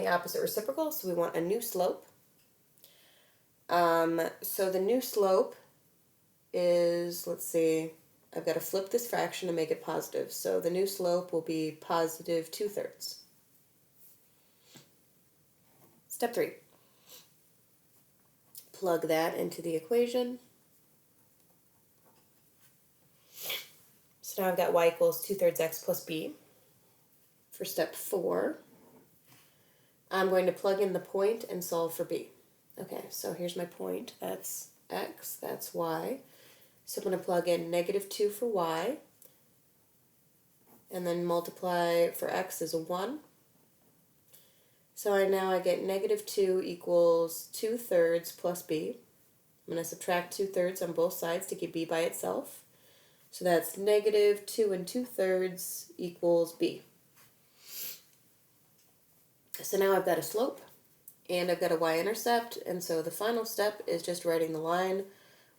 the opposite reciprocal, so we want a new slope. So the new slope is, let's see, I've got to flip this fraction to make it positive. So the new slope will be positive 2/3. Step 3. Plug that into the equation. So now I've got y equals 2/3 x plus b. For step 4, I'm going to plug in the point and solve for b. Okay, so here's my point. That's x, that's y. So I'm going to plug in -2 for y, and then multiply for x is a 1. So now I get -2 equals 2/3 plus b. I'm going to subtract 2/3 on both sides to get b by itself. So that's -2 and 2/3 equals b. So now I've got a slope, and I've got a y-intercept, and so the final step is just writing the line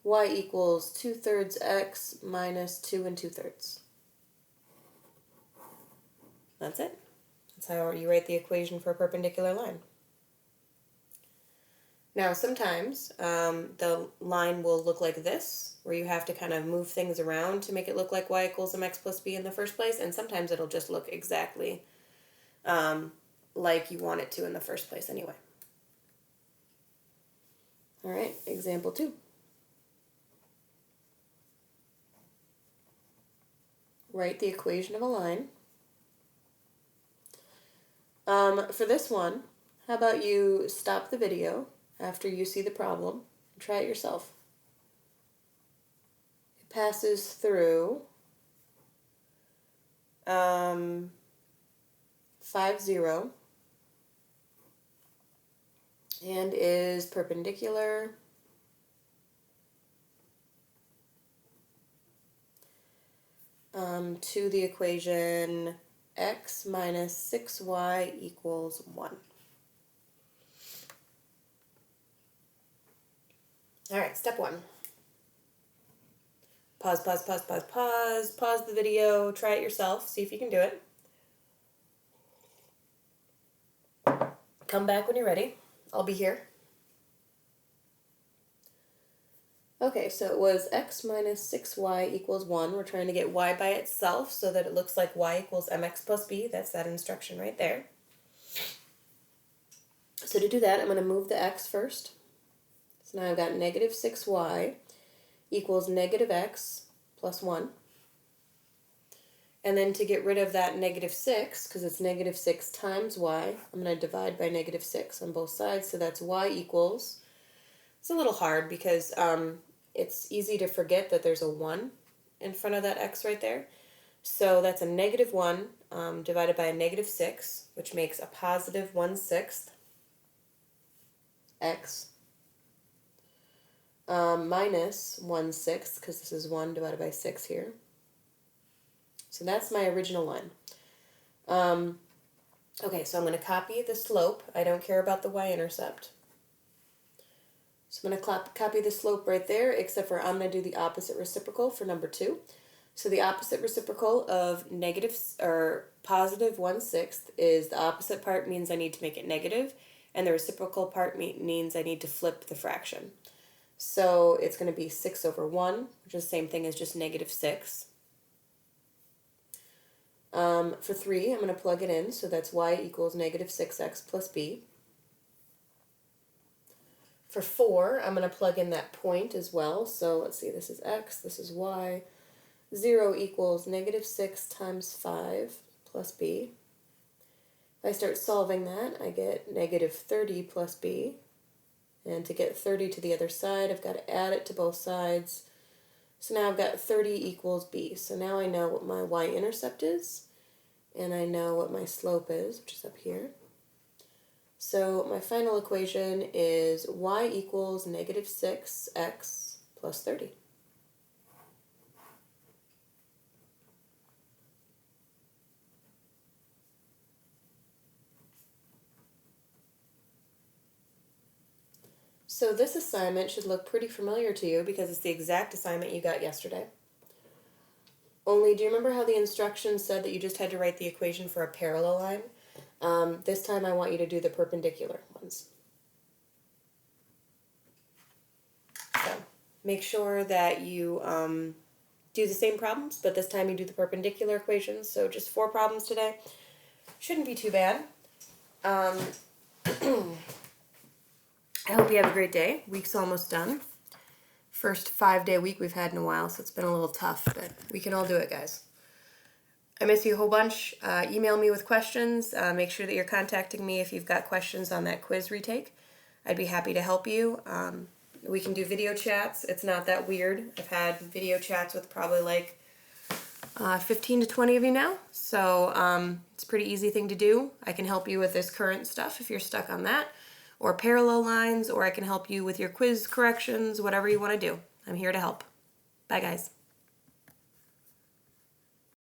y equals 2/3 x minus 2 and 2/3. That's it. That's how you write the equation for a perpendicular line. Now sometimes the line will look like this, where you have to kind of move things around to make it look like y equals mx plus b in the first place, and sometimes it'll just look exactly like you want it to in the first place anyway. All right, example 2. Write the equation of a line. For this one, how about you stop the video after you see the problem and try it yourself. It passes through 5, 0, and is perpendicular to the equation x minus 6y equals 1. All right, step 1. Pause the video, try it yourself, see if you can do it. Come back when you're ready. I'll be here. Okay, so it was x minus 6y equals 1. We're trying to get y by itself so that it looks like y equals mx plus b. That's that instruction right there. So to do that, I'm going to move the x first. So now I've got -6y equals -x plus 1. And then to get rid of that -6, because it's -6 times y, I'm going to divide by -6 on both sides. So that's y equals, it's a little hard because it's easy to forget that there's a 1 in front of that x right there. So that's a -1 divided by a -6, which makes a positive 1/6 x minus 1/6, because this is 1 divided by 6 here. So that's my original line. Okay, so I'm going to copy the slope. I don't care about the y-intercept. So I'm going to copy the slope right there, except for I'm going to do the opposite reciprocal for number 2. So the opposite reciprocal of positive 1/6 is the opposite part means I need to make it negative, and the reciprocal part means I need to flip the fraction. So it's going to be 6/1, which is the same thing as just -6. For 3, I'm going to plug it in, so that's y equals -6x plus b. For 4, I'm going to plug in that point as well, so let's see, this is x, this is y. 0 equals -6 times 5 plus b. If I start solving that, I get -30 plus b. And to get 30 to the other side, I've got to add it to both sides. So now I've got 30 equals b. So now I know what my y-intercept is, and I know what my slope is, which is up here. So my final equation is y equals -6x plus 30. So this assignment should look pretty familiar to you because it's the exact assignment you got yesterday. Only, do you remember how the instructions said that you just had to write the equation for a parallel line? This time I want you to do the perpendicular ones. So make sure that you do the same problems, but this time you do the perpendicular equations. So just 4 problems today. Shouldn't be too bad. I hope you have a great day. Week's almost done. First 5-day week we've had in a while, so it's been a little tough, but we can all do it, guys. I miss you a whole bunch. Email me with questions. Make sure that you're contacting me if you've got questions on that quiz retake. I'd be happy to help you. We can do video chats. It's not that weird. I've had video chats with probably like 15 to 20 of you now. So it's a pretty easy thing to do. I can help you with this current stuff if you're stuck on that, or parallel lines, or I can help you with your quiz corrections, whatever you want to do. I'm here to help. Bye, guys.